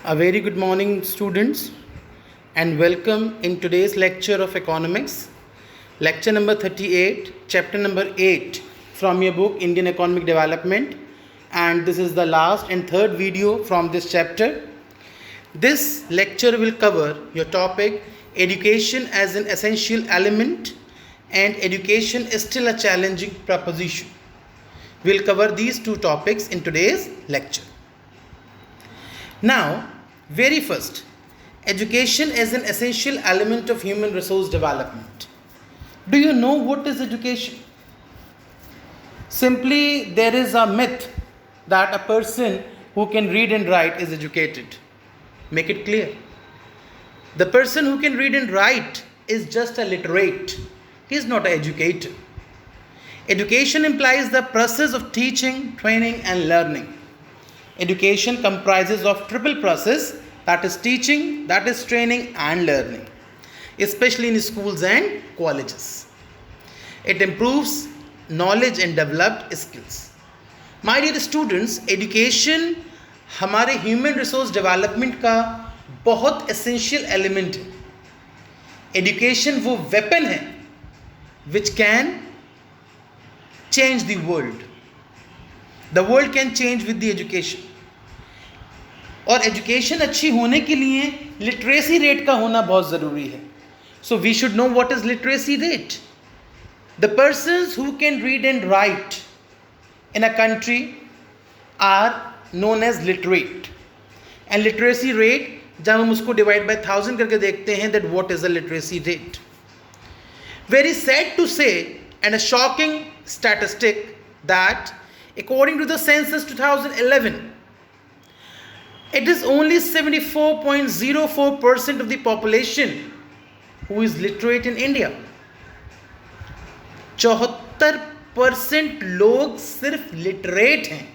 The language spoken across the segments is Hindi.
A very good morning, students, and welcome in today's lecture of economics, lecture number 38, chapter number 8 from your book Indian Economic Development. And this is the last and third video from this chapter. This lecture will cover your topic education as an essential element, and education is still a challenging proposition. We'll cover these two topics in today's lecture. Now, very first, education as an essential element of human resource development. Do you know what is education? Simply, there is a myth that a person who can read and write is educated. Make it clear. The person who can read and write is just a literate. He is not an educator. Education implies the process of teaching, training, and learning. Education comprises of triple process, that is teaching, that is training and learning, especially in schools and colleges. It improves knowledge and developed skills. My dear students, education हमारे ह्यूमन रिसोर्स डेवलपमेंट का बहुत एसेंशियल एलिमेंट है. एजुकेशन वो वेपन है which can change the world. The world can change with the education. और एजुकेशन अच्छी होने के लिए लिटरेसी रेट का होना बहुत ज़रूरी है. So we should know what is literacy rate. The persons who can read and write in a country are known as literate. And literacy rate जब हम उसको डिवाइड बाय 1000 करके देखते हैं, that what is a literacy rate. Very sad to say and a shocking statistic that according to the census 2011, it is only 74.04% of the population who is literate in India. 74% लोग सिर्फ लिटरेट हैं.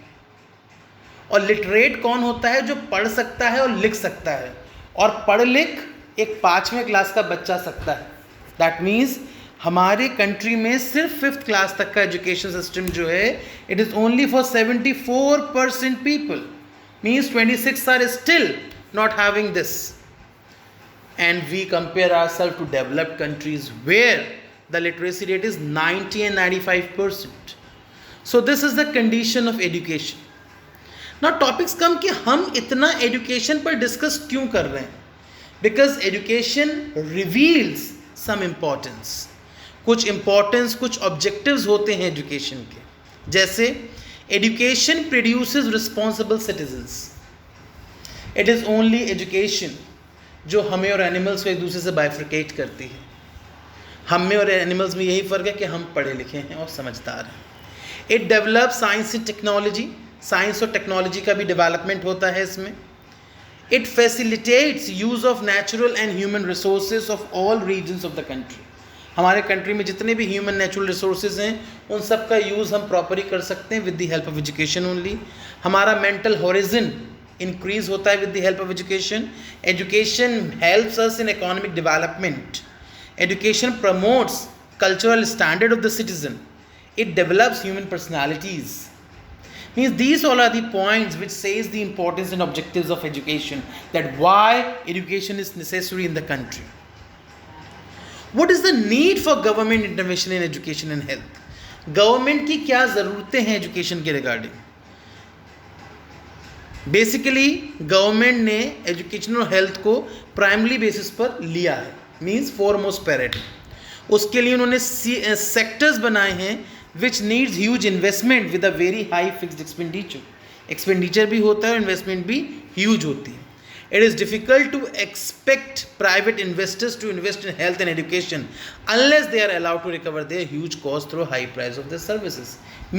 और लिटरेट कौन होता है? जो पढ़ सकता है और लिख सकता है. और पढ़ लिख एक 5वें क्लास का बच्चा सकता है. दैट मीन्स हमारे कंट्री में सिर्फ 5th क्लास तक का एजुकेशन सिस्टम जो है, it is only for 74% people. Means 26 are still not having this. And we compare ourself to developed countries where the literacy rate is 90 and 95%. So this is the condition of education. Now topics come कि हम इतना एजुकेशन पर डिस्कस क्यों कर रहे हैं. Because education reveals some importance. कुछ इम्पोर्टेंस, कुछ ऑब्जेक्टिव्स होते हैं एजुकेशन के. जैसे education produces responsible citizens. It is only education जो हमें और एनिमल्स को एक दूसरे से बाइफ्रिकेट करती है. हम में और एनिमल्स में यही फ़र्क है कि हम पढ़े लिखे हैं और समझदार हैं. It develop science and technology. Science और टेक्नोलॉजी का भी डेवलपमेंट होता है इसमें. It facilitates use of natural and human resources of all regions of the country. हमारे कंट्री में जितने भी ह्यूमन नेचुरल रिसोर्सेज हैं, उन सब का यूज़ हम प्रॉपरली कर सकते हैं with the help of education only. हमारा मेंटल हॉरिजन इंक्रीज होता है with the help of education. Education helps us in economic development. Education promotes cultural standard of the citizen. It develops human personalities. Means these all are the points which says the importance and objectives of education, that why education is necessary in the country. What is the need for government intervention in education and health? Government की क्या ज़रूरतें हैं education के regarding? Basically government ने education और health को primary basis पर लिया है. Means foremost priority. उसके लिए उन्होंने sectors बनाए हैं which needs huge investment with a very high fixed expenditure. Expenditure भी होता है और investment भी huge होती है. It is difficult to expect private investors to invest in health and education unless they are allowed to recover their huge cost through high price of their services.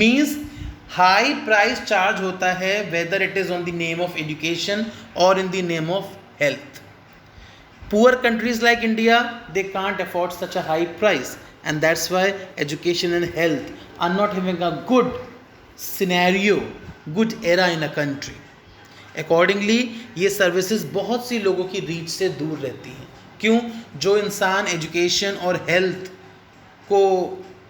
Means high price charge होता है whether it is on the name of education or in the name of health. Poor countries like India, they can't afford such a high price. And that's why education and health are not having a good scenario, good era in a country. Accordingly, ये services बहुत सी लोगों की रीच से दूर रहती हैं. क्यों? जो इंसान एजुकेशन और हेल्थ को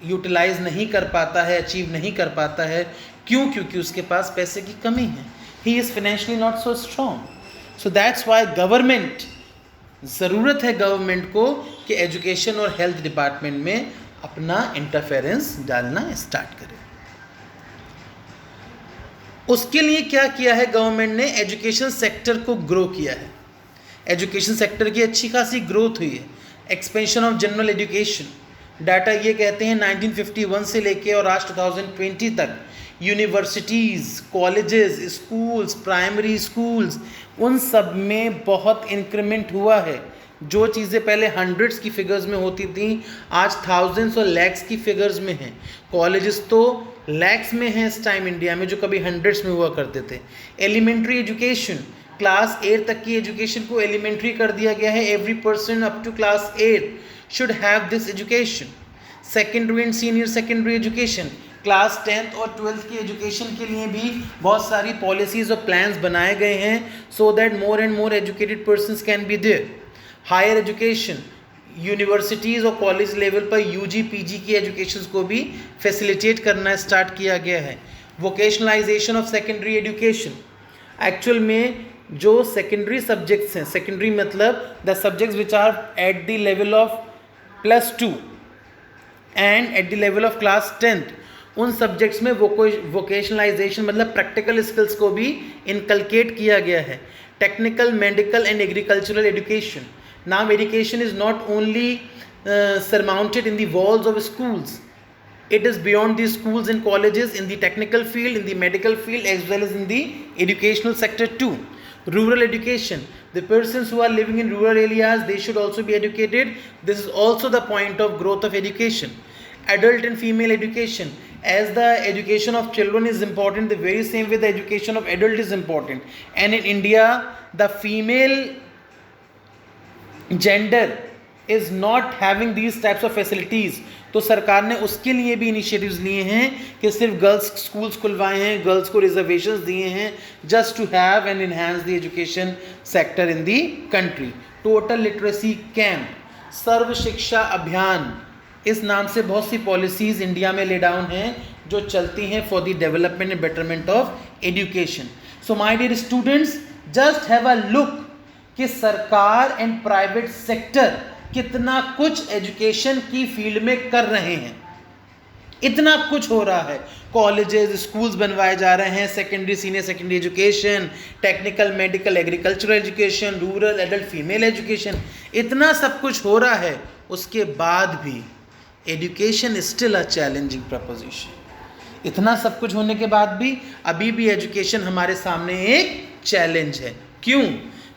यूटिलाइज नहीं कर पाता है, अचीव नहीं कर पाता है. क्यों? क्योंकि उसके पास पैसे की कमी है. He is financially not so strong. So that's why government, ज़रूरत है गवर्नमेंट को कि एजुकेशन और हेल्थ डिपार्टमेंट में अपना इंटरफेरेंस डालना स्टार्ट करे। उसके लिए क्या किया है गवर्नमेंट ने, एजुकेशन सेक्टर को ग्रो किया है। एजुकेशन सेक्टर की अच्छी खासी ग्रोथ हुई है। Expansion of general education, data ये कहते हैं 1951 से लेके और आज 2020 तक universities, colleges, schools, primary schools, उन सब में बहुत इंक्रीमेंट हुआ है। जो चीज़ें पहले हंड्रेड्स की फिगर्स में होती थी आज थाउजेंड्स और लैक्स की फिगर्स में हैं। कॉलेजेस तो लैक्स में हैं इस टाइम इंडिया में, जो कभी हंड्रेड्स में हुआ करते थे। एलिमेंट्री एजुकेशन, क्लास 8 तक की एजुकेशन को एलिमेंट्री कर दिया गया है। Every person up to class 8 should have this education. Secondary and senior secondary education, class 10th और 12th की एजुकेशन के लिए भी बहुत सारी पॉलिसीज़ और प्लान्स बनाए गए हैं so that more and more educated persons can be there. Higher education, universities और कॉलेज लेवल पर यूजी पीजी की एजुकेशन को भी फैसिलिटेट करना स्टार्ट किया गया है। Vocationalisation of secondary education, actual में जो सेकेंडरी सब्जेक्ट्स हैं, सेकेंडरी मतलब the subjects which are at the level of +2 and at the level of class 10th, उन सब्जेक्ट्स में वोकेशनलाइजेशन मतलब प्रैक्टिकल स्किल्स को भी इनकलकेट किया गया है। Technical, medical and agricultural education, now education is not only surmounted in the walls of schools, it is beyond the schools and colleges, in the technical field, in the medical field, as well as in the educational sector too. Rural education, the persons who are living in rural areas, they should also be educated. This is also the point of growth of education. Adult and female education, as the education of children is important, the very same way the education of adult is important. And in India, the female gender is not having these types of facilities, तो सरकार ने उसके लिए भी इनिशिएटिव्स लिए हैं कि सिर्फ गर्ल्स स्कूल्स खुलवाए हैं, गर्ल्स को रिजर्वेशंस दिए हैं just to have and enhance the education sector in the country. Total literacy camp, Sarva Shiksha Abhiyan, इस नाम से बहुत सी पॉलिसीज़ इंडिया में ले डाउन हैं जो चलती हैं for the development and betterment of education. So my dear students, just have a look कि सरकार एंड प्राइवेट सेक्टर कितना कुछ एजुकेशन की फील्ड में कर रहे हैं। इतना कुछ हो रहा है, कॉलेजेस, स्कूल्स बनवाए जा रहे हैं, secondary senior secondary education, technical, medical, agricultural education, rural, adult, female education, इतना सब कुछ हो रहा है। उसके बाद भी education is still a challenging preposition. इतना सब कुछ होने के बाद भी अभी भी एजुकेशन हमारे सामने एक चैलेंज है। क्यों?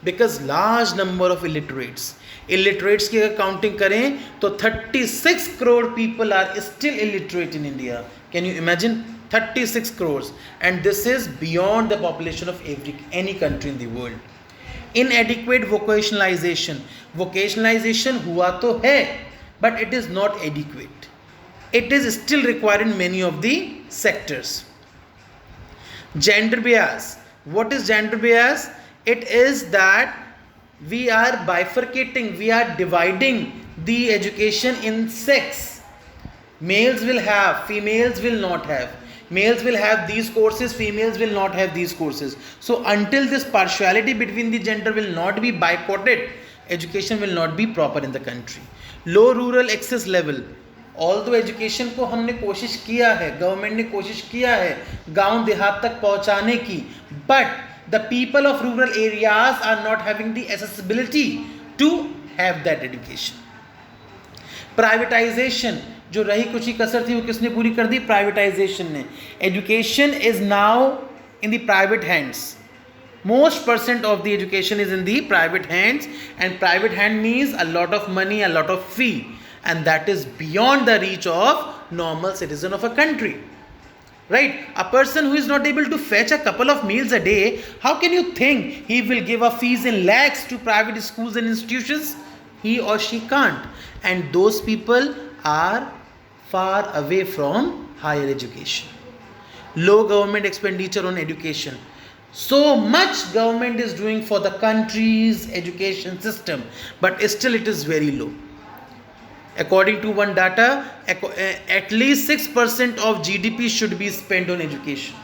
Because large number of illiterates की अगर काउंटिंग करें तो 36 crore people are still illiterate in India. Can you imagine? 36 crore, and this is beyond the population of any country in the world. Inadequate vocationalisation हुआ तो है, but it is not adequate, it is still required in many of the sectors. Gender bias, what is gender bias? It is that we are bifurcating, we are dividing the education in sex. Males will have, females will not have. Males will have these courses, females will not have these courses. So until this partiality between the gender will not be boycotted, education will not be proper in the country. Low rural access level, although education को हमने कोशिश किया है, गवर्नमेंट ने कोशिश किया है गांव देहात तक पहुंचाने की, but the people of rural areas are not having the accessibility to have that education. Privatisation, जो रही कुछ ही कसर थी वो किसने पूरी कर दी? प्राइवेटाइजेशन ने। Education is now in the private hands. Most % of the education is in the private hands, and private hand means a lot of money, a lot of fee, and that is beyond the reach of normal citizen of a country, right? A person who is not able to fetch a couple of meals a day, how can you think he will give a fees in lakhs to private schools and institutions? He or she can't, and those people are far away from higher education. Low government expenditure on education. So much government is doing for the country's education system, but still it is very low. According to one data, at least 6% of GDP should be spent on education.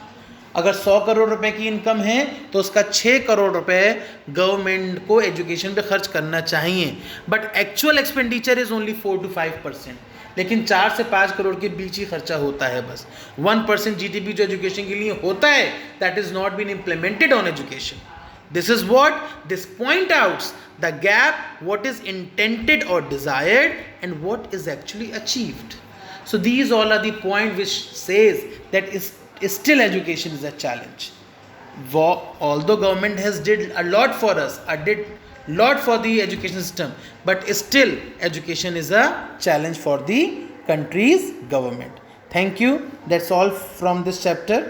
अगर 100 करोड़ रुपए की इनकम है तो उसका 6 करोड़ रुपए गवर्नमेंट को एजुकेशन पे खर्च करना चाहिए, but actual expenditure is only 4 to 5%, लेकिन 4 से 5 करोड़ के बीच ही खर्चा होता है बस। 1% जीडीपी जो एजुकेशन के लिए होता है, that is not been implemented on education. This is what this point outs the gap, what is intended or desired and what is actually achieved. So these all are the point which says that is still education is a challenge. Although government has did a lot for us, did lot for the education system, but still education is a challenge for the country's government. Thank you. That's all from this chapter.